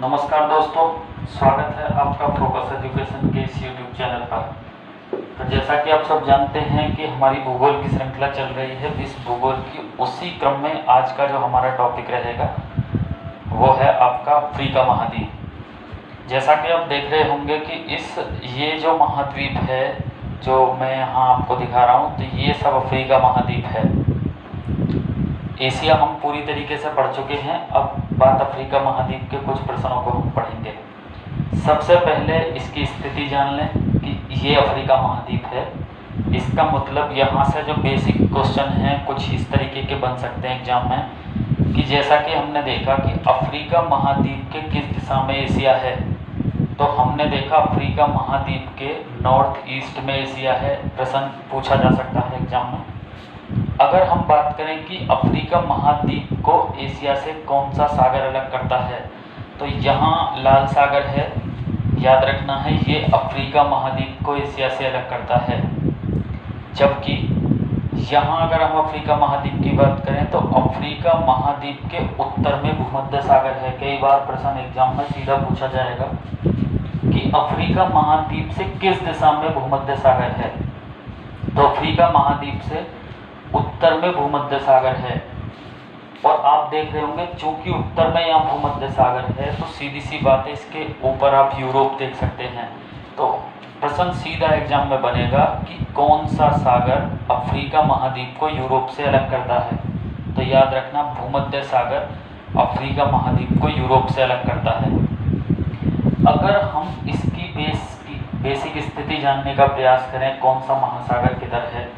नमस्कार दोस्तों, स्वागत है आपका फोकस एजुकेशन के इस यूट्यूब चैनल पर। तो जैसा कि आप सब जानते हैं कि हमारी भूगोल की श्रृंखला चल रही है विश्व भूगोल की, उसी क्रम में आज का जो हमारा टॉपिक रहेगा वो है आपका अफ्रीका महाद्वीप। जैसा कि आप देख रहे होंगे कि ये जो महाद्वीप है जो मैं यहाँ आपको दिखा रहा हूँ, तो ये सब अफ्रीका महाद्वीप है। एशिया हम पूरी तरीके से पढ़ चुके हैं, अब बात अफ्रीका महाद्वीप के कुछ प्रश्नों को हम पढ़ेंगे। सबसे पहले इसकी स्थिति जान लें कि ये अफ्रीका महाद्वीप है। इसका मतलब यहाँ से जो बेसिक क्वेश्चन हैं कुछ इस तरीके के बन सकते हैं एग्जाम में, कि जैसा कि हमने देखा कि अफ्रीका महाद्वीप के किस दिशा में एशिया है, तो हमने देखा अफ्रीका महाद्वीप के नॉर्थ ईस्ट में एशिया है। प्रश्न पूछा जा सकता है एग्जाम में। अगर हम बात करें कि अफ्रीका महाद्वीप को एशिया से कौन सा सागर अलग करता है, तो यहाँ लाल सागर है, याद रखना है, ये अफ्रीका महाद्वीप को एशिया से अलग करता है। जबकि यहाँ अगर हम अफ्रीका महाद्वीप की बात करें तो अफ्रीका महाद्वीप के उत्तर में भूमध्य सागर है। कई बार प्रश्न एग्जाम में सीधा पूछा जाएगा कि अफ्रीका महाद्वीप से किस दिशा में भूमध्य सागर है, तो अफ्रीका महाद्वीप से उत्तर में भूमध्य सागर है। और आप देख रहे होंगे चूंकि उत्तर में यहाँ भूमध्य सागर है तो सीधी सी बात है, इसके ऊपर आप यूरोप देख सकते हैं। तो प्रश्न सीधा एग्जाम में बनेगा कि कौन सा सागर अफ्रीका महाद्वीप को यूरोप से अलग करता है, तो याद रखना भूमध्य सागर अफ्रीका महाद्वीप को यूरोप से अलग करता है। अगर हम इसकी बेसिक स्थिति जानने का प्रयास करें कौन सा महासागर किधर है,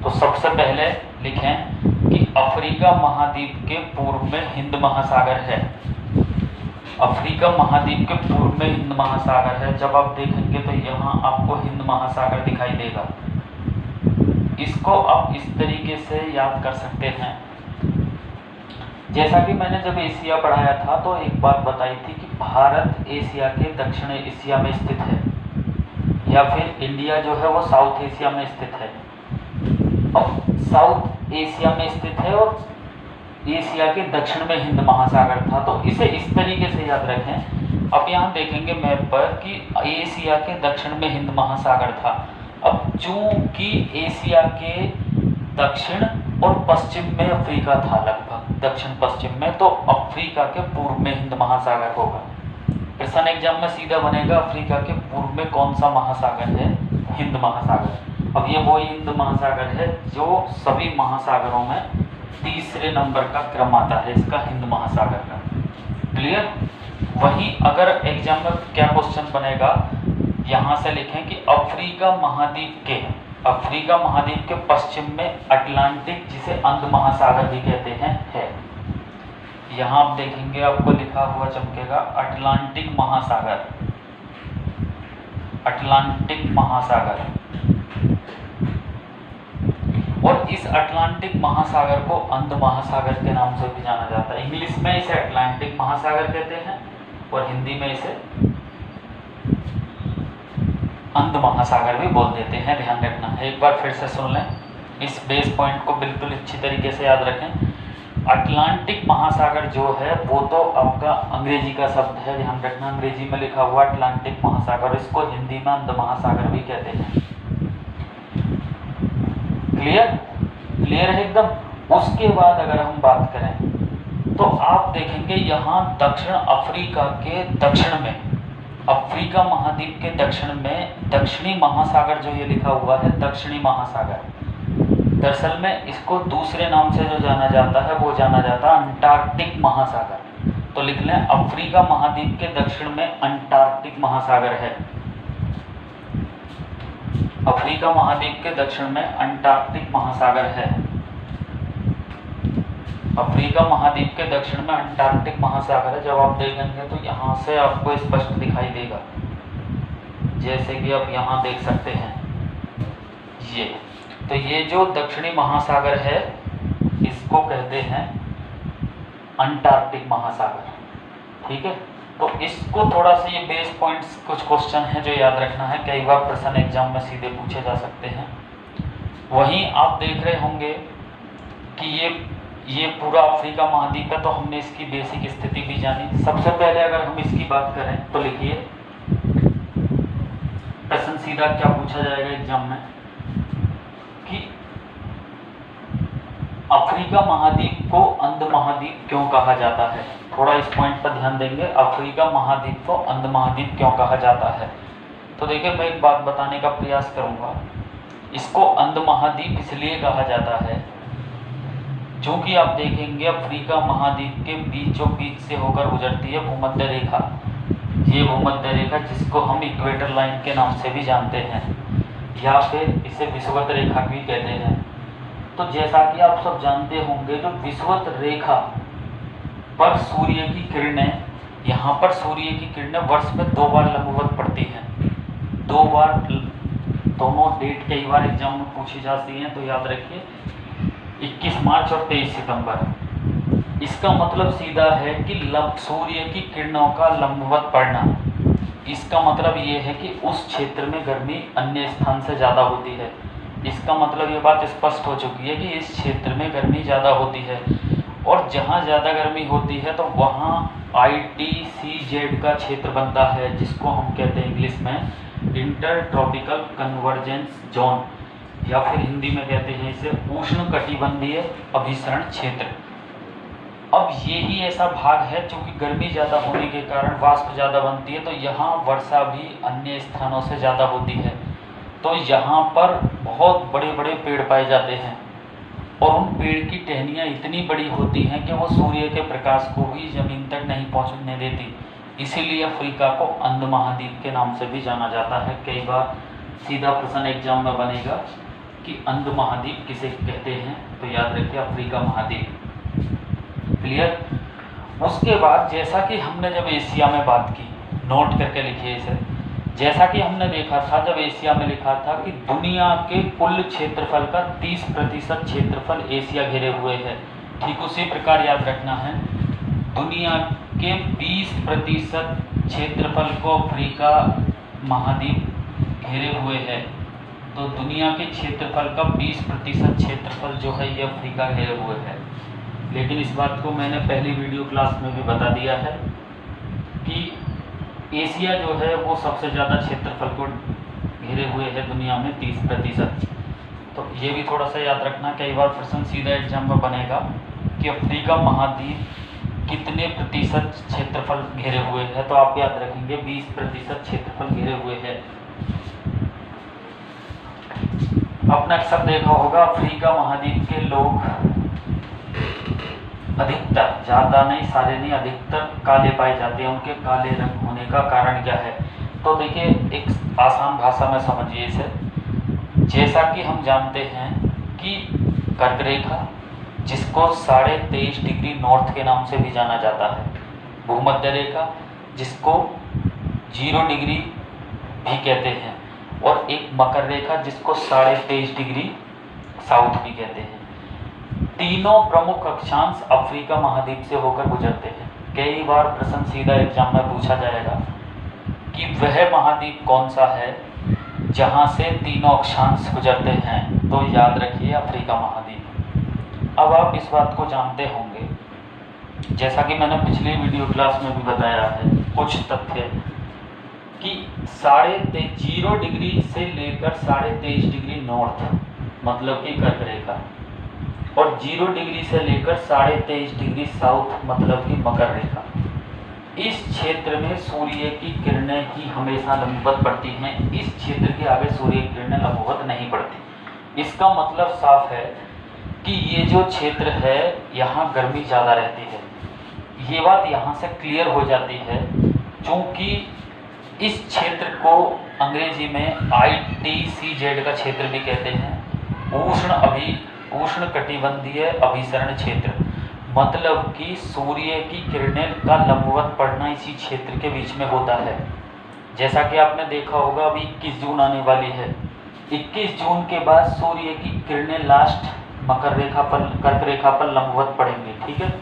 तो सबसे पहले लिखें कि अफ्रीका महाद्वीप के पूर्व में हिंद महासागर है। अफ्रीका महाद्वीप के पूर्व में हिंद महासागर है। जब आप देखेंगे तो यहाँ आपको हिंद महासागर दिखाई देगा। इसको आप इस तरीके से याद कर सकते हैं। जैसा कि मैंने जब एशिया पढ़ाया था तो एक बात बताई थी कि भारत एशिया के दक्षिण एशिया में स्थित है, या फिर इंडिया जो है वो साउथ एशिया में स्थित है। अब साउथ एशिया में स्थित है और एशिया के दक्षिण में हिंद महासागर था, तो इसे इस तरीके से याद रखें। अब यहाँ देखेंगे मैप पर कि एशिया के दक्षिण में हिंद महासागर था। अब चूंकि एशिया के दक्षिण और पश्चिम में अफ्रीका था, लगभग दक्षिण पश्चिम में, तो अफ्रीका के पूर्व में हिंद महासागर होगा। प्रश्न एग्जाम में सीधा बनेगा अफ्रीका के पूर्व में कौन सा महासागर है, हिंद महासागर। अब ये वो हिंद महासागर है जो सभी महासागरों में तीसरे नंबर का क्रम आता है, इसका हिंद महासागर का। क्लियर। वहीं अगर एग्जाम में क्या क्वेश्चन बनेगा, यहाँ से लिखें कि अफ्रीका महाद्वीप के पश्चिम में अटलांटिक, जिसे अंध महासागर भी कहते हैं, है। यहाँ आप देखेंगे आपको लिखा हुआ चमकेगा अटलांटिक महासागर, अटलांटिक महासागर। और इस अटलांटिक महासागर को अंध महासागर के नाम से भी जाना जाता है। इंग्लिश में इसे अटलांटिक महासागर कहते हैं और हिंदी में इसे अंध महासागर भी बोल देते हैं, ध्यान रखना है। एक बार फिर से सुन लें, इस बेस पॉइंट को बिल्कुल अच्छी तरीके से याद रखें। अटलांटिक महासागर जो है वो तो आपका अंग्रेजी का शब्द है, ध्यान रखना, अंग्रेजी में लिखा हुआ अटलांटिक महासागर, इसको हिंदी में अंध महासागर भी कहते हैं। क्लियर है एकदम। उसके बाद अगर हम बात करें तो आप देखेंगे यहाँ दक्षिण अफ्रीका के दक्षिण में, अफ्रीका महाद्वीप के दक्षिण में दक्षिणी महासागर जो ये लिखा हुआ है, दक्षिणी महासागर, दरअसल में इसको दूसरे नाम से जो जाना जाता है वो जाना जाता है अंटार्कटिक महासागर। तो लिख लें अफ्रीका महाद्वीप के दक्षिण में अंटार्कटिक महासागर है। अफ्रीका महाद्वीप के दक्षिण में अंटार्कटिक महासागर है। अफ्रीका महाद्वीप के दक्षिण में अंटार्कटिक महासागर है। जब आप देखेंगे तो यहाँ से आपको स्पष्ट दिखाई देगा, जैसे कि आप यहाँ देख सकते हैं ये। तो ये जो दक्षिणी महासागर है इसको कहते हैं अंटार्कटिक महासागर, ठीक है। तो इसको थोड़ा सा, ये बेस पॉइंट्स कुछ क्वेश्चन है जो याद रखना है, कई बार प्रश्न एग्जाम में सीधे पूछे जा सकते हैं। वहीं आप देख रहे होंगे कि ये पूरा अफ्रीका महाद्वीप है, तो हमने इसकी बेसिक स्थिति भी जानी। सबसे पहले अगर हम इसकी बात करें तो लिखिए, प्रश्न सीधा क्या पूछा जाएगा एग्जाम में कि अफ्रीका महाद्वीप को अंध महाद्वीप क्यों कहा जाता है। थोड़ा इस पॉइंट पर ध्यान देंगे, अफ्रीका महाद्वीप को अंध महाद्वीप क्यों कहा जाता है। तो देखिए, मैं एक बात बताने का प्रयास करूंगा। इसको अंध महाद्वीप इसलिए कहा जाता है क्योंकि आप देखेंगे अफ्रीका महाद्वीप के बीचों बीच से होकर गुजरती है भूमध्य रेखा। ये भूमध्य रेखा जिसको हम इक्वेटर लाइन के नाम से भी जानते हैं, या फिर इसे विषुवत रेखा भी कहते हैं। तो जैसा कि आप सब जानते होंगे, जो विषुवत रेखा पर सूर्य की किरणें, यहाँ पर सूर्य की किरणें वर्ष में 2 बार लंबवत पड़ती हैं। 2 बार, दोनों डेट कई बार एग्जाम में पूछी जाती हैं, तो याद रखिए 21 मार्च और 23 सितंबर। इसका मतलब सीधा है कि सूर्य की किरणों का लंबवत पड़ना। इसका मतलब ये है कि उस क्षेत्र में गर्मी अन्य स्थान से ज़्यादा होती है। इसका मतलब ये बात स्पष्ट हो चुकी है कि इस क्षेत्र में गर्मी ज़्यादा होती है, और जहाँ ज़्यादा गर्मी होती है तो वहाँ ITCZ का क्षेत्र बनता है, जिसको हम कहते हैं इंग्लिश में इंटर ट्रॉपिकल कन्वर्जेंस जोन, या फिर हिंदी में कहते हैं इसे उष्णकटिबंधीय अभिसरण क्षेत्र। अब यही ऐसा भाग है, चूँकि गर्मी ज़्यादा होने के कारण वाष्प ज़्यादा बनती है, तो यहाँ वर्षा भी अन्य स्थानों से ज़्यादा होती है। तो यहाँ पर बहुत बड़े बड़े पेड़ पाए जाते हैं, और उन पेड़ की टहनियाँ इतनी बड़ी होती हैं कि वो सूर्य के प्रकाश को भी ज़मीन तक नहीं पहुँचने देती। इसीलिए अफ्रीका को अंध महाद्वीप के नाम से भी जाना जाता है। कई बार सीधा प्रश्न एग्जाम में बनेगा कि अंध महाद्वीप किसे कहते हैं, तो याद रखिए अफ्रीका महाद्वीप। क्लियर। उसके बाद जैसा कि हमने जब एशिया में बात की, नोट करके लिखिए इसे, जैसा कि हमने देखा था जब एशिया में लिखा था कि दुनिया के कुल क्षेत्रफल का 30% क्षेत्रफल एशिया घेरे हुए है। ठीक उसी प्रकार याद रखना है, दुनिया के 20% क्षेत्रफल को अफ्रीका महाद्वीप घेरे हुए है। तो दुनिया के क्षेत्रफल का 20% क्षेत्रफल जो है ये अफ्रीका घेरे हुए है। लेकिन इस बात को मैंने पहली वीडियो क्लास में भी बता दिया है कि एशिया जो है वो सबसे ज़्यादा क्षेत्रफल को घेरे हुए है दुनिया में, 30%। तो ये भी थोड़ा सा याद रखना, कई बार प्रश्न सीधा एग्जाम में बनेगा कि अफ्रीका महाद्वीप कितने प्रतिशत क्षेत्रफल घेरे हुए है, तो आप याद रखेंगे 20% क्षेत्रफल घेरे हुए है। आपने अक्सर देखा होगा अफ्रीका महाद्वीप के लोग अधिकतर, ज़्यादा नहीं, सारे नहीं, अधिकतर काले पाए जाते हैं। उनके काले रंग होने का कारण क्या है, तो देखिए एक आसान भाषा में समझिए इसे। जैसा कि हम जानते हैं कि कर्क रेखा, जिसको 23.5 डिग्री नॉर्थ के नाम से भी जाना जाता है, भूमध्य रेखा जिसको 0 डिग्री भी कहते हैं, और एक मकर रेखा जिसको 23.5 डिग्री साउथ भी कहते हैं। तीनों प्रमुख अक्षांश अफ्रीका महाद्वीप से होकर गुजरते हैं। कई बार प्रश्न सीधा एग्जाम में पूछा जाएगा कि वह महाद्वीप कौन सा है जहां से तीनों अक्षांश गुजरते हैं, तो याद रखिए अफ्रीका महाद्वीप। अब आप इस बात को जानते होंगे, जैसा कि मैंने पिछली वीडियो क्लास में भी बताया है, कुछ तथ्य कि 0 डिग्री से लेकर 23.5 डिग्री नॉर्थ मतलब कि कर्क रेखा, और 0 डिग्री से लेकर 23.5 डिग्री साउथ मतलब कि मकर रेखा, इस क्षेत्र में सूर्य की किरणें ही हमेशा लंबवत पड़ती हैं। इस क्षेत्र के आगे सूर्य की किरणें लंबवत नहीं पड़ती। इसका मतलब साफ है कि ये जो क्षेत्र है यहाँ गर्मी ज़्यादा रहती है। ये बात यहाँ से क्लियर हो जाती है, क्योंकि इस क्षेत्र को अंग्रेजी में ITCZ का क्षेत्र भी कहते हैं, उष्णकटिबंधीय अभिसरण क्षेत्र। मतलब कि सूर्य की किरणें का लंबवत पड़ना इसी क्षेत्र के बीच में होता है। जैसा कि आपने देखा होगा अभी 21 जून आने वाली है, 21 जून के बाद सूर्य की किरणें लास्ट मकर रेखा पर, कर्क रेखा पर लंबवत पड़ेंगे, ठीक है।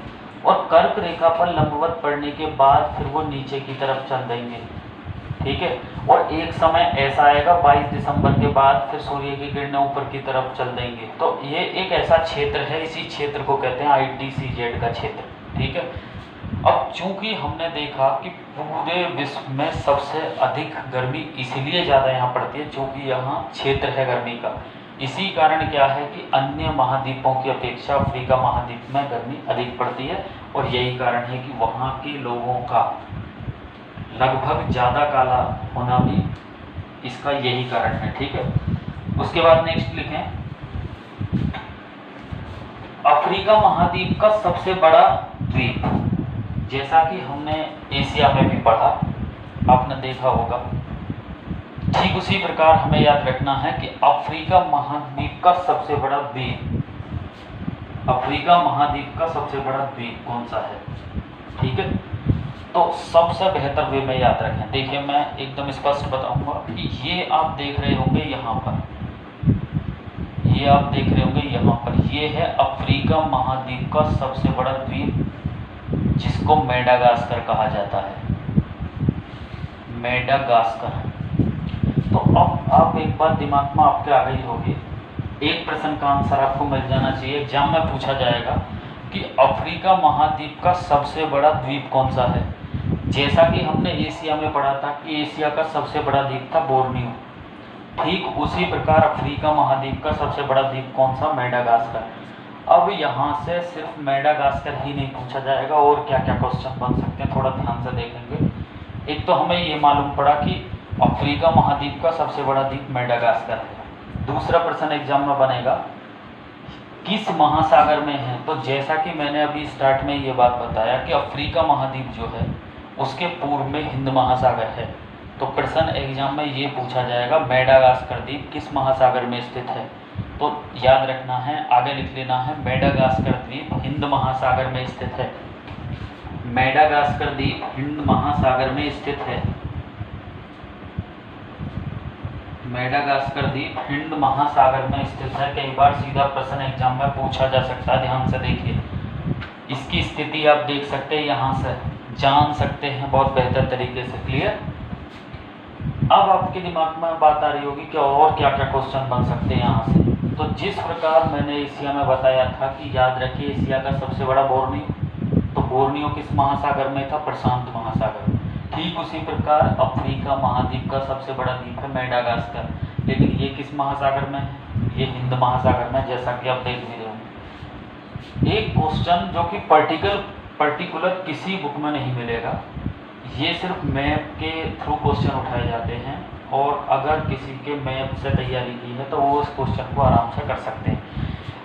और कर्क रेखा पर लंबवत पड़ने के बाद फिर वो नीचे की तरफ चल देंगे, ठीक है। और एक समय ऐसा आएगा 22 दिसंबर के बाद फिर सूर्य की किरणें ऊपर की तरफ चल देंगे। तो ये एक ऐसा क्षेत्र है, इसी क्षेत्र को कहते हैं ITCZ का क्षेत्र, ठीक है। अब चूंकि हमने देखा कि पूरे विश्व में सबसे अधिक गर्मी इसलिए ज़्यादा यहाँ पड़ती है चूंकि यहाँ क्षेत्र है गर्मी का। इसी कारण क्या है कि अन्य महाद्वीपों की अपेक्षा अफ्रीका महाद्वीप में गर्मी अधिक पड़ती है, और यही कारण है कि वहाँ के लोगों का लगभग ज़्यादा काला होना भी इसका यही कारण है, ठीक है। उसके बाद नेक्स्ट लिखें, अफ्रीका महाद्वीप का सबसे बड़ा द्वीप, जैसा कि हमने एशिया में भी पढ़ा, आपने देखा होगा, ठीक उसी प्रकार हमें याद रखना है कि अफ्रीका महाद्वीप का सबसे बड़ा द्वीप, अफ्रीका महाद्वीप का सबसे बड़ा द्वीप कौन सा है, ठीक है। तो सबसे बेहतर वे में याद रखें। देखिए मैं एकदम स्पष्ट बताऊंगा कि ये आप देख रहे होंगे यहाँ पर, ये आप देख रहे होंगे यहाँ पर, ये है अफ्रीका महाद्वीप का सबसे बड़ा द्वीप जिसको मेडागास्कर कहा जाता है, मेडागास्कर। तो अब आप एक बात दिमाग में आपके आ गई होगी, एक प्रश्न का आंसर आपको मिल जाना चाहिए, एग्जाम में पूछा जाएगा कि अफ्रीका महाद्वीप का सबसे बड़ा द्वीप कौन सा है। जैसा कि हमने एशिया में पढ़ा था कि एशिया का सबसे बड़ा द्वीप था बोर्नियो, ठीक उसी प्रकार अफ्रीका महाद्वीप का सबसे बड़ा द्वीप कौन सा, मेडागास्कर। अब यहाँ से सिर्फ मेडागास्कर ही नहीं पूछा जाएगा, और क्या क्या क्वेश्चन बन सकते हैं थोड़ा ध्यान से देखेंगे। एक तो हमें ये मालूम पड़ा कि अफ्रीका महाद्वीप का सबसे बड़ा द्वीप मेडागास्कर है। दूसरा प्रश्न एग्जाम में बनेगा किस महासागर में है। तो जैसा कि मैंने अभी स्टार्ट में ये बात बताया कि अफ्रीका महाद्वीप जो है उसके पूर्व में हिंद महासागर है, तो प्रश्न एग्जाम में ये पूछा जाएगा मेडागास्कर द्वीप किस महासागर में स्थित है। तो याद रखना है, आगे लिख लेना है, मेडागास्कर द्वीप हिंद महासागर में स्थित है, मेडागास्कर द्वीप हिंद महासागर में स्थित है, मेडागास्कर द्वीप हिंद महासागर में स्थित है। कई बार सीधा प्रश्न एग्जाम में पूछा जा सकता है, ध्यान से देखिए। इसकी स्थिति आप देख सकते हैं, यहाँ से जान सकते हैं बहुत बेहतर तरीके से, क्लियर। अब आपके दिमाग में बात आ रही होगी कि और क्या क्या क्वेश्चन बन सकते हैं यहाँ से। तो जिस प्रकार मैंने एशिया में बताया था कि याद रखिए एशिया का सबसे बड़ा बोर्नियो, तो बोर्नियो किस महासागर में था, प्रशांत महासागर। ठीक उसी प्रकार अफ्रीका महाद्वीप का सबसे बड़ा द्वीप है मेडागास्कर, लेकिन ये किस महासागर में है, ये हिंद महासागर में, जैसा कि आप देख भी रहे होंगे। एक क्वेश्चन जो कि पर्टिकुलर किसी बुक में नहीं मिलेगा, ये सिर्फ मैप के थ्रू क्वेश्चन उठाए जाते हैं, और अगर किसी के मैप से तैयारी की है तो वो उस क्वेश्चन को आराम से कर सकते हैं।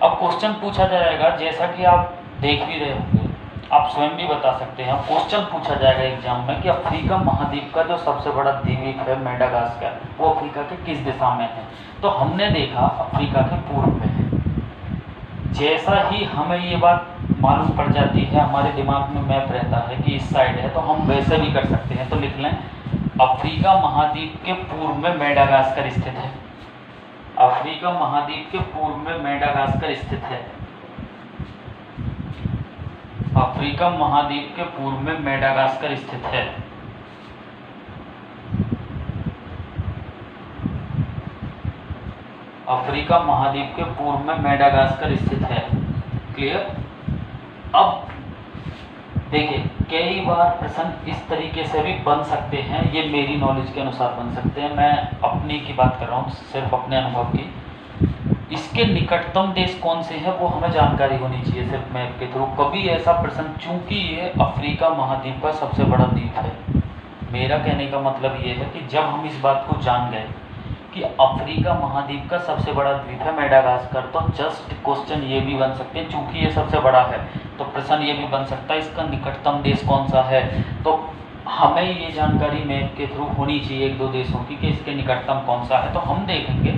अब क्वेश्चन पूछा जाएगा, जैसा कि आप देख भी रहे होंगे, आप स्वयं भी बता सकते हैं, क्वेश्चन पूछा जाएगा एग्जाम में कि अफ्रीका महाद्वीप का जो सबसे बड़ा द्वीप है मेडागास्कर, वो अफ्रीका के किस दिशा में है। तो हमने देखा अफ्रीका के पूर्व में है। जैसा ही हमें ये बात मालूम पड़ जाती है, हमारे दिमाग में मैप रहता है कि इस साइड है, तो हम वैसे भी कर सकते हैं। तो लिख लें अफ्रीका महाद्वीप के पूर्व में मेडागास्कर स्थित है, अफ्रीका महाद्वीप के पूर्व में मेडागास्कर स्थित है, अफ्रीका महाद्वीप के पूर्व में मेडागास्कर स्थित है। अफ्रीका महाद्वीप के पूर्व में मेडागास्कर स्थित है, क्लियर। अब देखिए कई बार प्रश्न इस तरीके से भी बन सकते हैं, ये मेरी नॉलेज के अनुसार बन सकते हैं, मैं अपनी की बात कर रहा हूँ, सिर्फ अपने अनुभव की। इसके निकटतम देश कौन से हैं वो हमें जानकारी होनी चाहिए सिर्फ मैप के थ्रू। कभी ऐसा प्रश्न, चूंकि ये अफ्रीका महाद्वीप का सबसे बड़ा द्वीप है, मेरा कहने का मतलब ये है कि जब हम इस बात को जान गए कि अफ्रीका महाद्वीप का सबसे बड़ा द्वीप है मेडागास्कर, तो जस्ट क्वेश्चन ये भी बन सकते हैं, चूंकि ये सबसे बड़ा है तो प्रश्न ये भी बन सकता है इसका निकटतम देश कौन सा है। तो हमें ये जानकारी मैप के थ्रू होनी चाहिए एक दो देशों की कि इसके निकटतम कौन सा है। तो हम देखेंगे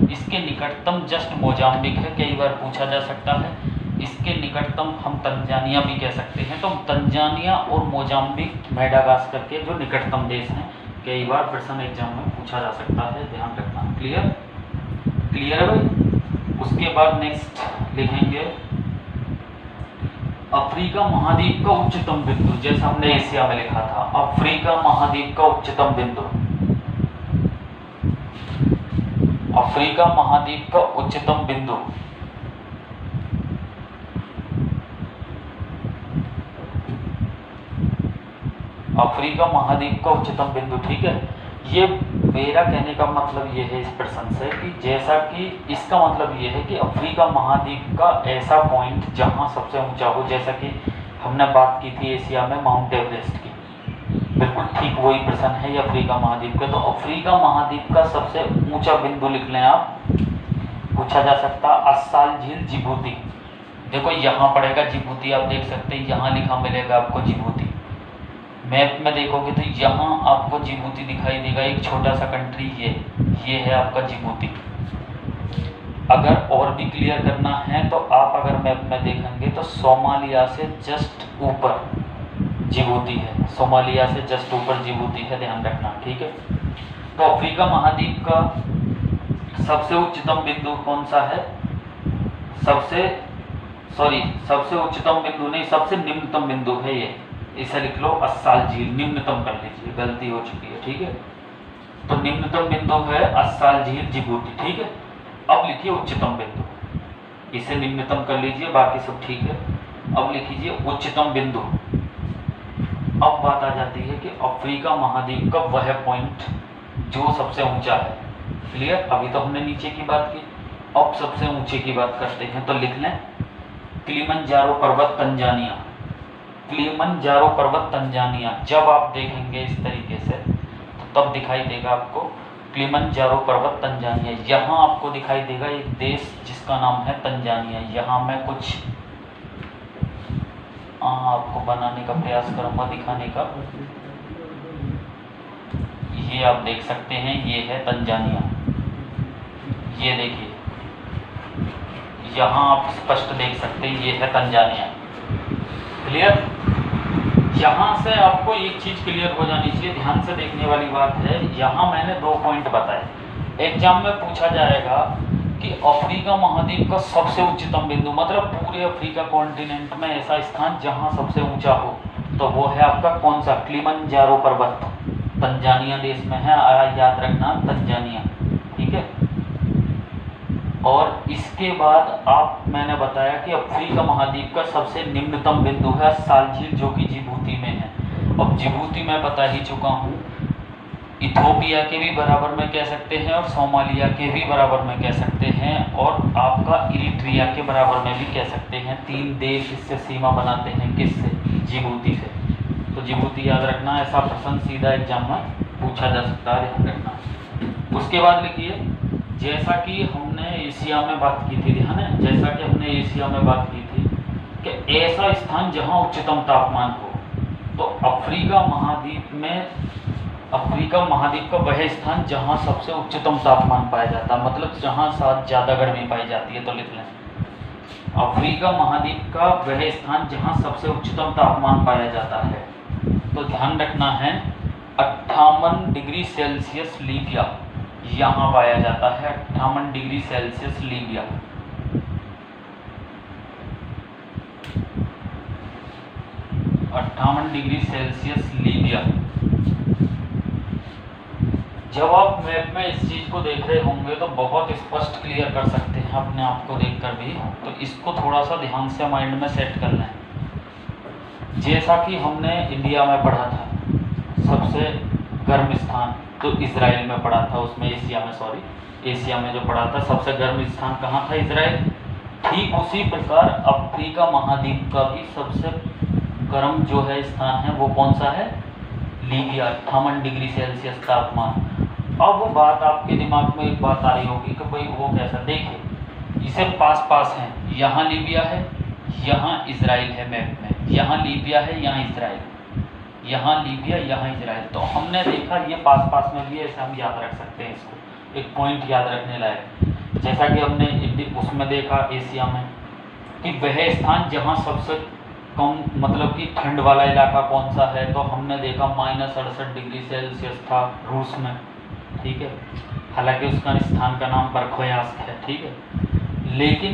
इसके निकटतम जस्ट मोजाम्बिक है, कई बार पूछा जा सकता है। इसके निकटतम हम तंजानिया भी कह सकते हैं। तो तंजानिया और मोजाम्बिक मेडागास्कर के जो निकटतम देश हैं, कई बार प्रश्न एग्जाम में पूछा जा सकता है, ध्यान रखना। क्लियर, क्लियर है भाई। उसके बाद नेक्स्ट लिखेंगे अफ्रीका महाद्वीप का उच्चतम बिंदु, जैसा हमने एशिया में लिखा था, अफ्रीका महाद्वीप का उच्चतम बिंदु। अफ्रीका महाद्वीप का उच्चतम बिंदु, अफ्रीका महाद्वीप का उच्चतम बिंदु, ठीक है। ये मेरा कहने का मतलब ये है इस प्रश्न से कि जैसा कि इसका मतलब ये है कि अफ्रीका महाद्वीप का ऐसा पॉइंट जहाँ सबसे ऊंचा हो, जैसा कि हमने बात की थी एशिया में माउंट एवरेस्ट की, बिल्कुल ठीक वही प्रश्न है ये अफ्रीका महाद्वीप का। तो अफ्रीका महाद्वीप का सबसे ऊंचा बिंदु लिख लें आप, पूछा जा सकता अस्साल झील जिबूती। देखो यहाँ पड़ेगा जिबूती, आप देख सकते हैं यहाँ लिखा मिलेगा आपको जिबूती। मैप में देखोगे तो यहाँ आपको जिबूती दिखाई देगा, एक छोटा सा कंट्री ये है आपका जिबूती। अगर और भी क्लियर करना है तो आप अगर मैप में देखेंगे तो सोमालिया से जस्ट ऊपर जिबूती है, सोमालिया से जस्ट ऊपर जिबूती है, ध्यान रखना, ठीक है। तो अफ्रीका महाद्वीप का सबसे उच्चतम बिंदु कौन सा है? सबसे उच्चतम बिंदु नहीं, सबसे निम्नतम बिंदु है ये, इसे लिख लो अस्साल झील, निम्नतम कर लीजिए, गलती हो चुकी है, ठीक है। तो निम्नतम बिंदु है अस्साल झील जिबूती, ठीक है। अब लिखिए उच्चतम बिंदु, इसे निम्नतम कर लीजिए, बाकी सब ठीक है। अब लिखिए उच्चतम बिंदु। अब बात आ जाती है कि अफ्रीका महाद्वीप का वह पॉइंट जो सबसे ऊंचा है, क्लियर। अभी तो हमने नीचे की बात की, अब सबसे ऊंचे की बात करते हैं। तो लिख लें किलिमंजारो पर्वत तंजानिया, किलिमंजारो पर्वत तंजानिया। जब आप देखेंगे इस तरीके से तो तब दिखाई देगा आपको किलिमंजारो पर्वत तंजानिया। यहाँ आपको दिखाई देगा एक देश जिसका नाम है तंजानिया। यहाँ मैं कुछ आपको बनाने का प्रयास करूँगा, दिखाने का। ये आप देख सकते हैं, ये है तंजानिया, ये देखिए यहाँ आप स्पष्ट देख सकते हैं, ये है तंजानिया, क्लियर। यहाँ से आपको एक चीज़ क्लियर हो जानी चाहिए, ध्यान से देखने वाली बात है। यहाँ मैंने 2 पॉइंट बताए, एग्जाम में पूछा जाएगा कि अफ्रीका महाद्वीप का सबसे उच्चतम बिंदु, मतलब पूरे अफ्रीका कॉन्टिनेंट में ऐसा स्थान जहाँ सबसे ऊंचा हो, तो वो है आपका कौन सा? किलिमंजारो पर्वत, तंजानिया देश में है, याद रखना तंजानिया, ठीक है। और इसके बाद मैंने बताया कि अफ्रीका महाद्वीप का सबसे निम्नतम बिंदु है अस्साल झील, जो कि जिबूती में है। अब जिबूती मैं बता ही चुका हूँ, इथोपिया के भी बराबर में कह सकते हैं और सोमालिया के भी बराबर में कह सकते हैं, और आपका इरिट्रिया के बराबर में भी कह सकते हैं। 3 देश इससे सीमा बनाते हैं, किससे? जिबूती से। तो जिबूती याद रखना, ऐसा प्रश्न सीधा एग्जाम में पूछा जा सकता है, ध्यान रखना। उसके बाद लिखिए, जैसा कि हमने एशिया में बात की थी, ध्यान है, जैसा कि हमने एशिया में बात की थी कि ऐसा स्थान जहाँ उच्चतम तापमान हो, तो अफ्रीका महाद्वीप का वह स्थान जहाँ सबसे उच्चतम तापमान पाया जाता है, मतलब जहाँ ज़्यादा गर्मी पाई जाती है। तो लिख लें अफ्रीका महाद्वीप का वह स्थान जहाँ सबसे उच्चतम तापमान पाया जाता है। तो ध्यान रखना है 58 डिग्री सेल्सियस लीबिया यहाँ पाया जाता है, 58 degree Celsius Libya. Degree Celsius Libya. जब आप मैप में इस चीज़ को देख रहे होंगे तो बहुत स्पष्ट क्लियर कर सकते हैं अपने आप को देखकर भी, तो इसको थोड़ा सा ध्यान से माइंड में सेट कर लें। जैसा कि हमने इंडिया में पढ़ा था सबसे गर्म स्थान, तो इजराइल में पढ़ा था, उसमें एशिया में जो पढ़ा था सबसे गर्म स्थान कहाँ था? इजराइल। ठीक उसी प्रकार अफ्रीका महाद्वीप का भी सबसे गर्म जो है स्थान है वो कौन सा है? लीबिया, 58 डिग्री सेल्सियस तापमान। अब वो बात आपके दिमाग में एक बात आ रही होगी कि भाई वो कैसा? देखिए इसे पास हैं, यहाँ लीबिया है, यहाँ इजराइल है मैप में, यहाँ लीबिया है, यहाँ इजराइल, यहाँ लीबिया, यहाँ इजराइल। तो हमने देखा ये पास में भी, ऐसे हम याद रख सकते हैं इसको, एक पॉइंट याद रखने लायक। जैसा कि हमने उसमें देखा एशिया में कि वह स्थान जहाँ सबसे कम मतलब कि ठंड वाला इलाका कौन सा है, तो हमने देखा -68 डिग्री सेल्सियस था रूस में, ठीक है। हालांकि उसका स्थान का नाम बरखोयास्क है, ठीक है। लेकिन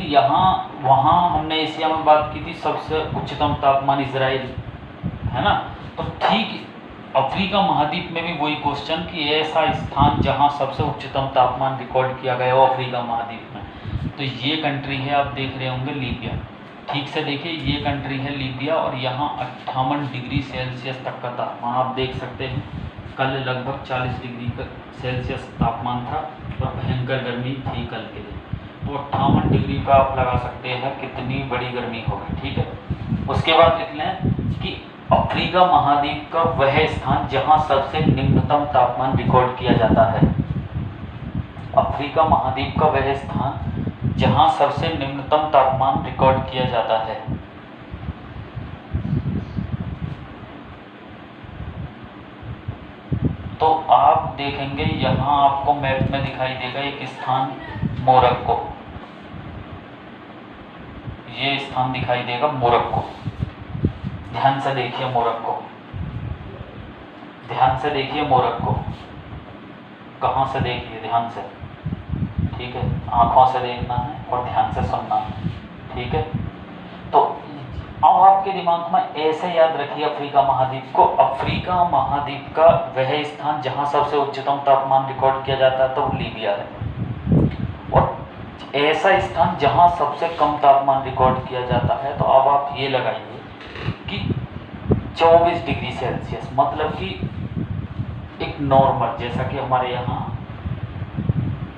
वहाँ हमने एशिया में बात की थी सबसे उच्चतम तापमान इजराइल, है ना। तो ठीक अफ्रीका महाद्वीप में भी वही क्वेश्चन कि ऐसा स्थान जहां सबसे उच्चतम तापमान रिकॉर्ड किया गया हो अफ्रीका महाद्वीप में। तो ये कंट्री है, आप देख रहे होंगे, लीबिया। ठीक से देखिए, ये कंट्री है लीबिया और यहाँ 58 डिग्री सेल्सियस तक का तापमान आप देख सकते हैं। कल लगभग 40 डिग्री सेल्सियस तापमान था और भयंकर गर्मी थी कल के दिन। तो 58 डिग्री पर आप लगा सकते हैं कितनी बड़ी गर्मी होगी। ठीक है, उसके बाद लिख लें कि अफ्रीका महाद्वीप का वह स्थान जहां सबसे निम्नतम तापमान रिकॉर्ड किया जाता है। अफ्रीका महाद्वीप का वह स्थान जहां सबसे निम्नतम तापमान रिकॉर्ड किया जाता है। तो आप देखेंगे यहां आपको मैप में दिखाई देगा एक स्थान, मोरक्को। ये स्थान दिखाई देगा मोरक्को। ध्यान से देखिए मोरक्को, ध्यान से देखिए मोरक्को। कहाँ से देखिए, ध्यान से, ठीक है, आंखों से देखना है और ध्यान से सुनना है। ठीक है, तो अब आपके दिमाग में ऐसे याद रखिए अफ्रीका महाद्वीप को। अफ्रीका महाद्वीप का वह स्थान जहाँ सबसे उच्चतम तापमान रिकॉर्ड किया जाता है तो वो लीबिया है, और ऐसा स्थान जहाँ सबसे कम तापमान रिकॉर्ड किया जाता है। तो अब आप ये लगाइए कि 24 डिग्री सेल्सियस, मतलब कि एक नॉर्मल, जैसा कि हमारे यहाँ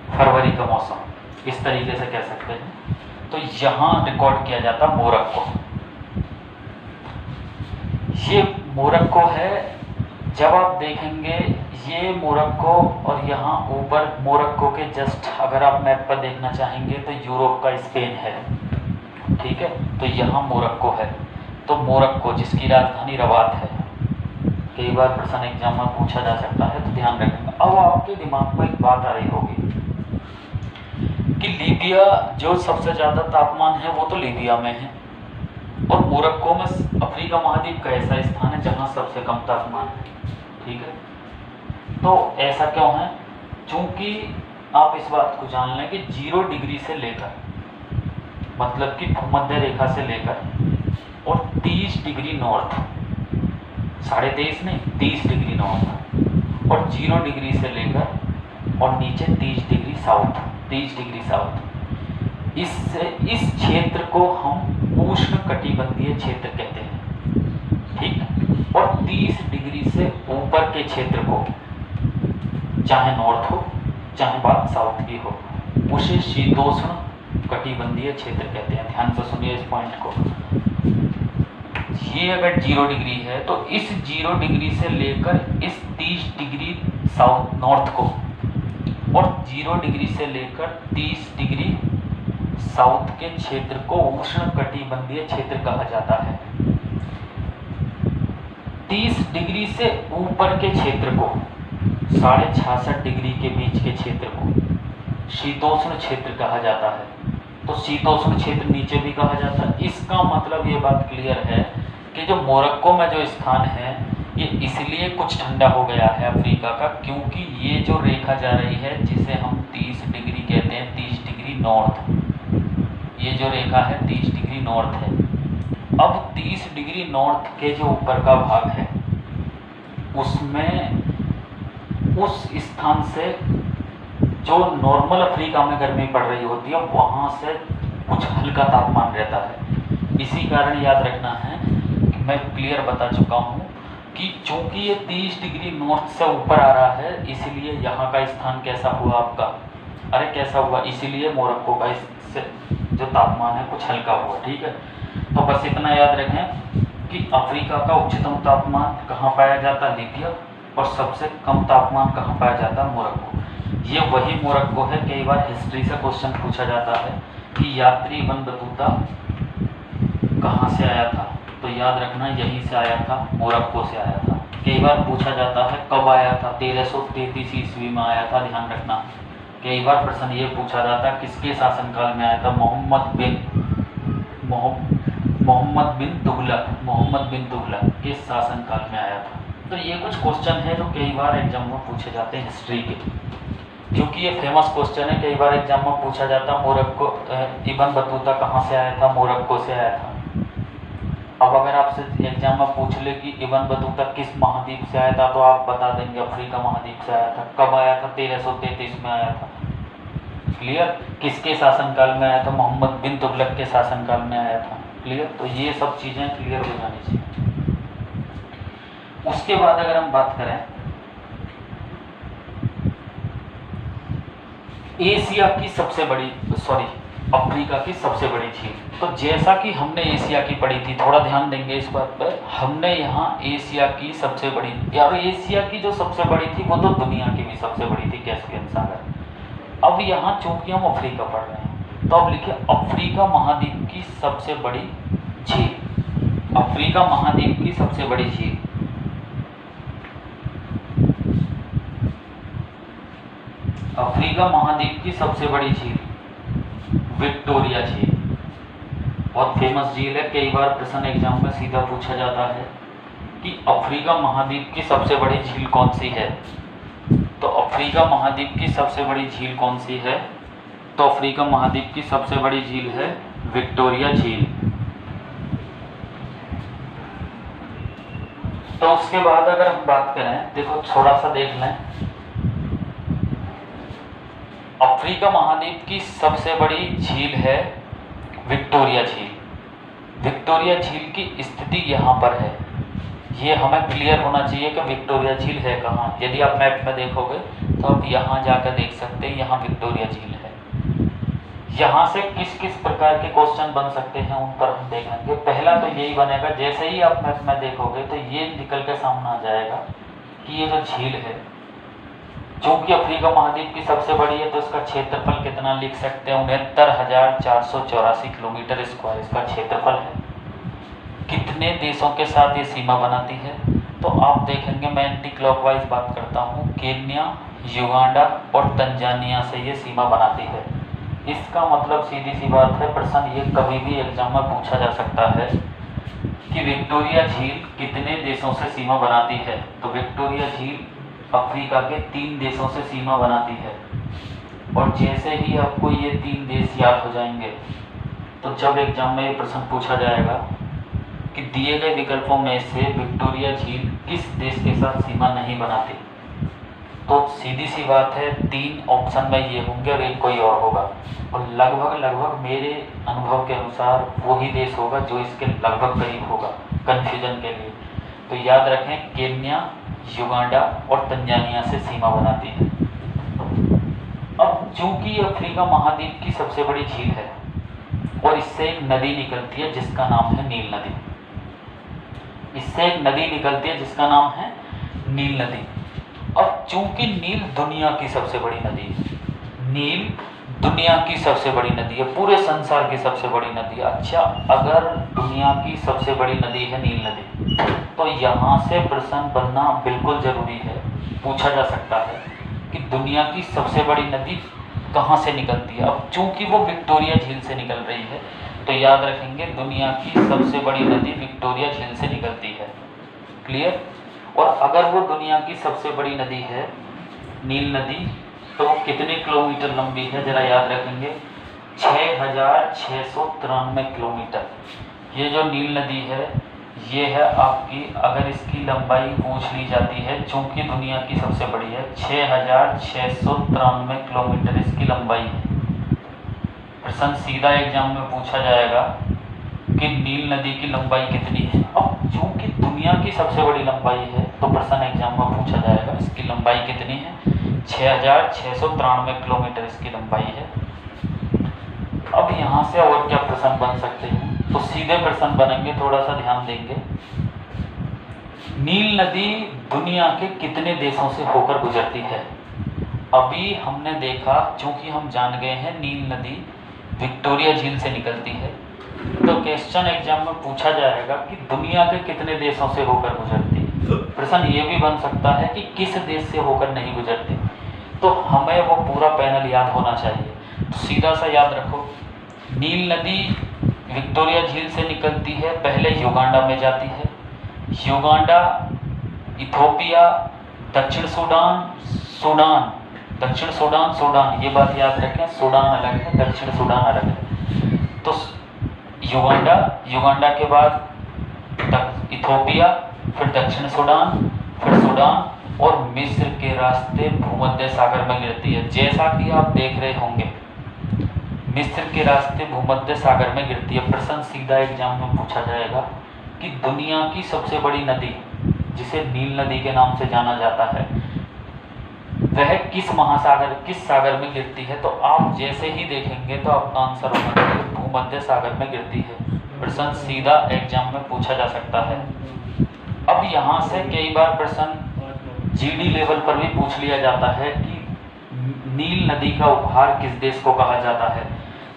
फरवरी का मौसम, इस तरीके से कह सकते हैं। तो यहाँ रिकॉर्ड किया जाता मोरक्को। ये मोरक्को है। जब आप देखेंगे ये मोरक्को और यहाँ ऊपर मोरक्को के जस्ट अगर आप मैप पर देखना चाहेंगे तो यूरोप का स्पेन है। ठीक है, तो यहाँ मोरक्को है। तो मोरक्को जिसकी राजधानी रबात है, कई बार प्रश्न एग्जाम में पूछा जा सकता है, तो ध्यान रखेंगे। अब आपके दिमाग में एक बात आ रही होगी कि लीबिया जो सबसे ज़्यादा तापमान है वो तो लीबिया में है, और मोरक्को में अफ्रीका महाद्वीप का ऐसा स्थान है जहाँ सबसे कम तापमान है। ठीक है, तो ऐसा क्यों है? चूँकि आप इस बात को जान लें कि 0 डिग्री से लेकर, मतलब कि भूमध्य रेखा से लेकर और 30 डिग्री नॉर्थ, 23.5 नहीं 30 डिग्री नॉर्थ, और 0 डिग्री से लेकर और नीचे 30 डिग्री साउथ, 30 डिग्री साउथ, इस क्षेत्र को हम उष्ण कटिबंधीय क्षेत्र कहते हैं। ठीक, और 30 डिग्री से ऊपर के क्षेत्र को, चाहे नॉर्थ हो चाहे बात साउथ की हो, उसे शीतोष्ण कटिबंधीय क्षेत्र कहते हैं। ध्यान से सुनिए इस पॉइंट को। ये अगर 0 डिग्री है तो इस 0 डिग्री से लेकर इस 30 डिग्री साउथ नॉर्थ को, और 0 डिग्री से लेकर 30 डिग्री साउथ के क्षेत्र को उष्ण कटिबंधीय क्षेत्र कहा जाता है। 30 डिग्री से ऊपर के क्षेत्र को, 66.5 डिग्री के बीच के क्षेत्र को शीतोष्ण क्षेत्र कहा जाता है। तो शीतोष्ण क्षेत्र नीचे भी कहा जाता है। इसका मतलब ये बात क्लियर है कि जो मोरक्को में जो स्थान है ये इसलिए कुछ ठंडा हो गया है अफ्रीका का, क्योंकि ये जो रेखा जा रही है जिसे हम 30 डिग्री कहते हैं, 30 डिग्री नॉर्थ, ये जो रेखा है 30 डिग्री नॉर्थ है। अब 30 डिग्री नॉर्थ के जो ऊपर का भाग है उसमें उस स्थान से जो नॉर्मल अफ्रीका में गर्मी पड़ रही होती है वहाँ से कुछ हल्का तापमान रहता है। इसी कारण याद रखना है कि मैं क्लियर बता चुका हूँ कि चूँकि ये 30 डिग्री नॉर्थ से ऊपर आ रहा है इसलिए यहाँ का स्थान कैसा हुआ आपका, अरे कैसा हुआ, इसीलिए मोरक्को का इससे जो तापमान है कुछ हल्का हुआ। ठीक है, तो बस इतना याद रखें कि अफ्रीका का उच्चतम तापमान कहाँ पाया जाता है, लीबिया, और सबसे कम तापमान कहाँ पाया जाता है, मोरक्को। ये वही मोरक्को है, कई बार हिस्ट्री से क्वेश्चन पूछा जाता है कि यात्री इब्न बतूता कहाँ से आया था, तो याद रखना यहीं से आया था, मोरक्को से आया था। कई बार पूछा जाता है कब आया था, 1333 ईस्वी में आया था, ध्यान रखना। कई बार प्रश्न ये पूछा जाता है किसके शासनकाल में आया था, मोहम्मद बिन तुगलक के शासनकाल में आया था। तो ये कुछ क्वेश्चन है जो कई बार एग्जाम में पूछे जाते हैं हिस्ट्री के, क्योंकि ये फेमस क्वेश्चन है, कई बार एग्जाम में पूछा जाता है मोरक्को इब्न बतूता कहाँ से आया था, मोरक्को से आया था। अब अगर आपसे एग्जाम में पूछ ले कि इब्न बतूता किस महाद्वीप से आया था, तो आप बता देंगे अफ्रीका महाद्वीप से आया था। कब आया था? 1333 में आया था। क्लियर? किसके शासनकाल में आया था? मोहम्मद बिन तुगलक के शासनकाल में आया था। क्लियर? तो ये सब चीज़ें क्लियर हो जानी चाहिए। उसके बाद अगर हम बात करें एशिया की सबसे बड़ी, अफ्रीका की सबसे बड़ी झील, तो जैसा कि हमने एशिया की पढ़ी थी, थोड़ा ध्यान देंगे इस बात पर, हमने यहाँ एशिया की सबसे बड़ी, यार एशिया की जो सबसे बड़ी थी वो तो दुनिया की भी सबसे बड़ी थी, कैस्पियन सागर। अब यहाँ चूंकि हम अफ्रीका पढ़ रहे हैं तो अब लिखिए अफ्रीका महाद्वीप की सबसे बड़ी झील। अफ्रीका महाद्वीप की सबसे बड़ी झील, अफ्रीका महाद्वीप की सबसे बड़ी झील विक्टोरिया झील। बहुत फेमस झील है, कई बार प्रश्न एग्जाम में सीधा पूछा जाता है कि अफ्रीका महाद्वीप की सबसे बड़ी झील कौन सी है। तो अफ्रीका महाद्वीप की सबसे बड़ी झील कौन सी है? तो अफ्रीका महाद्वीप की सबसे बड़ी झील है विक्टोरिया झील। तो उसके बाद अगर हम बात करें, देखो थोड़ा सा देख लें, अफ्रीका महाद्वीप की सबसे बड़ी झील है विक्टोरिया झील। विक्टोरिया झील की स्थिति यहाँ पर है, ये हमें क्लियर होना चाहिए कि विक्टोरिया झील है कहाँ। यदि आप मैप में देखोगे तो आप यहाँ जाकर देख सकते हैं, यहाँ विक्टोरिया झील है। यहाँ से किस किस प्रकार के क्वेश्चन बन सकते हैं उन पर हम देखेंगे। पहला तो यही बनेगा, जैसे ही आप मैप में देखोगे तो ये निकल के सामने आ जाएगा कि ये जो झील है, चूंकि अफ्रीका महाद्वीप की सबसे बड़ी है तो इसका क्षेत्रफल कितना लिख सकते हैं? 69,484 किलोमीटर स्क्वायर इसका क्षेत्रफल है। कितने देशों के साथ ये सीमा बनाती है? तो आप देखेंगे, मैं एंटी क्लॉकवाइज बात करता हूँ, केन्या, युगांडा और तंजानिया से ये सीमा बनाती है। इसका मतलब सीधी सी बात है, प्रश्न ये कभी भी एग्जाम में पूछा जा सकता है कि विक्टोरिया झील कितने देशों से सीमा बनाती है। तो विक्टोरिया झील अफ्रीका के 3 देशों से सीमा बनाती है। और जैसे ही आपको ये 3 देश याद हो जाएंगे तो जब एग्जाम में ये प्रश्न पूछा जाएगा कि दिए गए विकल्पों में से विक्टोरिया झील किस देश के साथ सीमा नहीं बनाती, तो सीधी सी बात है 3 ऑप्शन में ये होंगे और एक कोई और होगा। और लगभग मेरे अनुभव के अनुसार वही देश होगा जो इसके लगभग करीब होगा, कन्फ्यूजन के लिए। तो याद रखें, केन्या, युगांडा और तंजानिया से सीमा बनाती है। अब चूंकि अफ्रीका महाद्वीप की सबसे बड़ी झील है और इससे एक नदी निकलती है जिसका नाम है नील नदी। इससे एक नदी निकलती है जिसका नाम है नील नदी। अब चूंकि नील दुनिया की सबसे बड़ी नदी है, नील दुनिया की सबसे बड़ी नदी है, पूरे संसार की सबसे बड़ी नदी है। अच्छा, अगर दुनिया की सबसे बड़ी नदी है नील नदी, तो यहाँ से प्रश्न बनना बिल्कुल ज़रूरी है, पूछा जा सकता है कि दुनिया की सबसे बड़ी नदी कहाँ से निकलती है। अब चूंकि वो विक्टोरिया झील से निकल रही है तो याद रखेंगे दुनिया की सबसे बड़ी नदी विक्टोरिया झील से निकलती है। क्लियर? और अगर वो दुनिया की सबसे बड़ी नदी है नील नदी, तो वो कितने किलोमीटर लंबी है? जरा याद रखेंगे, 6,693 किलोमीटर। ये जो नील नदी है ये है आपकी, अगर इसकी लंबाई पूछ ली जाती है, चूंकि दुनिया की सबसे बड़ी है, 6,693 किलोमीटर इसकी लंबाई है। प्रश्न सीधा एग्जाम में पूछा जाएगा कि नील नदी की लंबाई कितनी है। अब चूंकि दुनिया की सबसे बड़ी लंबाई है तो प्रश्न एग्जाम में पूछा जाएगा इसकी लंबाई कितनी है। 6,693 किलोमीटर इसकी लंबाई है। अब यहाँ से और क्या प्रश्न बन सकते हैं? तो सीधे प्रश्न बनेंगे, थोड़ा सा ध्यान देंगे। नील नदी दुनिया के कितने देशों से होकर गुजरती है? अभी हमने देखा, चूंकि हम जान गए हैं नील नदी विक्टोरिया झील से निकलती है, तो क्वेश्चन एग्जाम में पूछा जाएगा कि दुनिया के कितने देशों से होकर गुजरती है। प्रश्न ये भी बन सकता है कि किस देश से होकर नहीं गुजरती, तो हमें वो पूरा पैनल याद होना चाहिए। तो सीधा सा याद रखो, नील नदी विक्टोरिया झील से निकलती है, पहले युगांडा में जाती है, युगांडा, इथोपिया, दक्षिण सूडान, दक्षिण सूडान, ये बात याद रखें, सूडान अलग है, दक्षिण सूडान अलग है। तो युगांडा के बाद इथोपिया, फिर दक्षिण सूडान, फिर सूडान और मिस्र के रास्ते भूमध्य सागर में गिरती है। जैसा कि आप देख रहे होंगे मिस्र के रास्ते भूमध्य सागर में गिरती है। प्रश्न सीधा एग्जाम में पूछा जाएगा कि दुनिया की सबसे बड़ी नदी जिसे नील नदी के नाम से जाना जाता है वह किस सागर में गिरती है। तो आप जैसे ही देखेंगे तो आपका आंसर होगा कि भूमध्य सागर में गिरती है। प्रश्न सीधा एग्जाम में पूछा जा सकता है। अब यहाँ से कई बार प्रश्न जीडी लेवल पर भी पूछ लिया जाता है कि नील नदी का उपहार किस देश को कहा जाता है।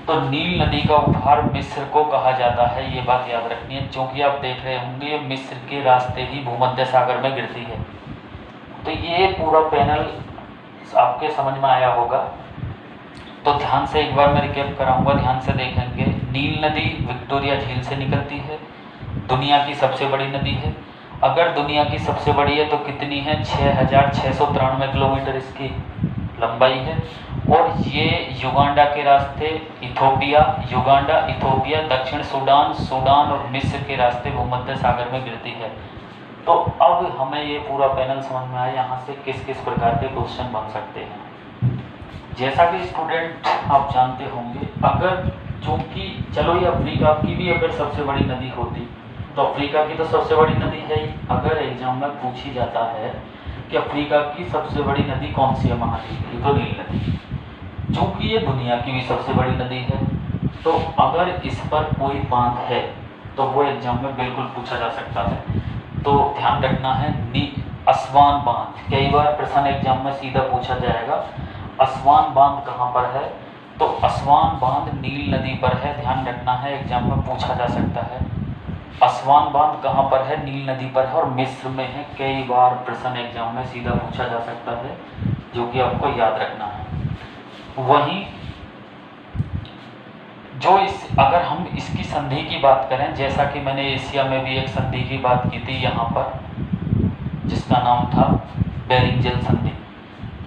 तो नील नदी का उपहार मिस्र को कहा जाता है, ये बात याद रखनी है। क्योंकि आप देख रहे होंगे ये मिस्र के रास्ते ही भूमध्य सागर में गिरती है। तो ये पूरा पैनल आपके समझ में आया होगा। तो ध्यान से एक बार मैं रिकैप कराऊंगा, ध्यान से देखेंगे। नील नदी विक्टोरिया झील से निकलती है, दुनिया की सबसे बड़ी नदी है। अगर दुनिया की सबसे बड़ी है तो कितनी है? 6693 किलोमीटर इसकी लंबाई है। और ये युगांडा के रास्ते इथोपिया, दक्षिण सूडान और मिस्र के रास्ते भूमध्य सागर में गिरती है। तो अब हमें ये पूरा पैनल समझ में आया यहाँ से किस किस प्रकार के क्वेश्चन बन सकते हैं। जैसा कि स्टूडेंट आप जानते होंगे, अगर चूंकि चलो ये अफ्रीका की भी अगर सबसे बड़ी नदी होती तो अफ्रीका की तो सबसे बड़ी नदी है ही। अगर एग्जाम में पूछी जाता है कि अफ्रीका की सबसे बड़ी नदी कौन सी है महाद्वीप की, तो नील नदी। चूंकि ये दुनिया की भी सबसे बड़ी नदी है तो अगर इस पर कोई बांध है तो वो एग्जाम में बिल्कुल पूछा जा सकता है। तो ध्यान रखना है असवान बांध, कई बार प्रश्न एग्जाम में सीधा पूछा जाएगा असवान बांध कहाँ पर है। तो असवान बांध नील नदी पर है, ध्यान रखना है, एग्जाम में पूछा जा सकता है। असवान बांध कहाँ पर है? नील नदी पर है और मिस्र में है। कई बार प्रश्न एग्जाम में सीधा पूछा जा सकता है, जो कि आपको याद रखना है। वहीं अगर हम इसकी संधि की बात करें, जैसा कि मैंने एशिया में भी एक संधि की बात की थी यहाँ पर, जिसका नाम था बेरिंग जल संधि,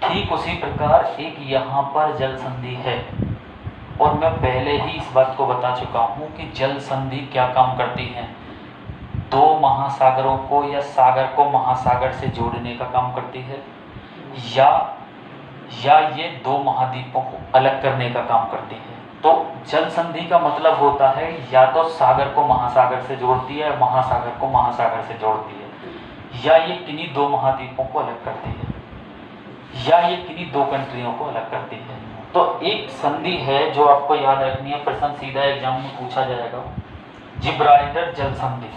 ठीक उसी प्रकार एक यहाँ पर जल संधि है। और मैं पहले ही इस बात को बता चुका हूँ कि जल संधि क्या काम करती है। दो महासागरों को या सागर को महासागर से जोड़ने का काम करती है, या ये दो महाद्वीपों को अलग करने का काम करती है। तो जल संधि का मतलब होता है या तो सागर को महासागर से जोड़ती है, महासागर को महासागर से जोड़ती है, या ये किन्हीं दो महाद्वीपों को अलग करती है, या ये किन्हीं दो कंट्रियों को अलग करती है। तो एक संधि है जो आपको याद रखनी है, प्रश्न सीधा एग्जाम में पूछा जाएगा, जिब्राल्टर जल संधि।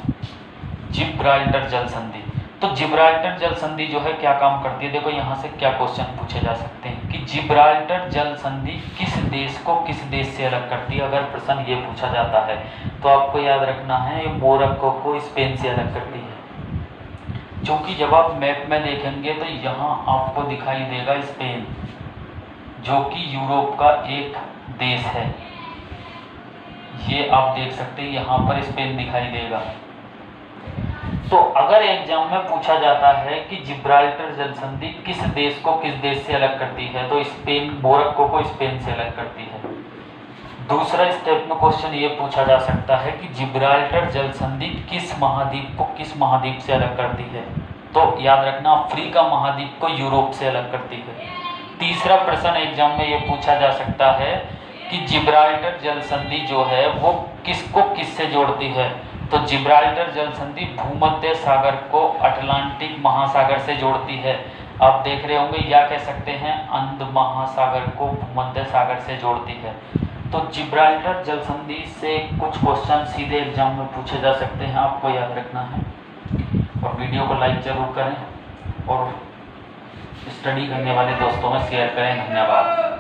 जिब्राल्टर जल संधि, तो जिब्राल्टर जल संधि जो है क्या काम करती है? देखो यहाँ से क्या क्वेश्चन पूछे जा सकते हैं कि जिब्राल्टर जल संधि किस देश को किस देश से अलग करती है। अगर प्रश्न ये पूछा जाता है तो आपको याद रखना है मोरक्को को स्पेन से अलग करती है। क्योंकि जब आप मैप में देखेंगे तो यहाँ आपको दिखाई देगा स्पेन, जो कि यूरोप का एक देश है। ये आप देख सकते हैं, यहाँ पर स्पेन दिखाई देगा। तो अगर एग्जाम में पूछा जाता है कि जिब्राल्टर जल संधि किस देश को किस देश से अलग करती है, तो स्पेन, मोरक्को को स्पेन से अलग करती है। दूसरा स्टेप में क्वेश्चन ये पूछा जा सकता है कि जिब्राल्टर जल संधि किस महाद्वीप को किस महाद्वीप से अलग करती है। तो याद रखना अफ्रीका महाद्वीप को यूरोप से अलग करती है। तीसरा प्रश्न एग्जाम में ये पूछा जा सकता है कि जिब्राल्टर जल संधि जो है वो किसको किससे जोड़ती है। तो जिब्राल्टर जल संधि भूमध्य सागर को अटलांटिक महासागर से जोड़ती है। आप देख रहे होंगे, या कह सकते हैं अंध महासागर को भूमध्य सागर से जोड़ती है। तो जिब्राल्टर जल संधि से कुछ क्वेश्चन सीधे एग्जाम में पूछे जा सकते हैं, आपको याद रखना है। और वीडियो को लाइक जरूर करें और स्टडी करने वाले दोस्तों में शेयर करें। धन्यवाद।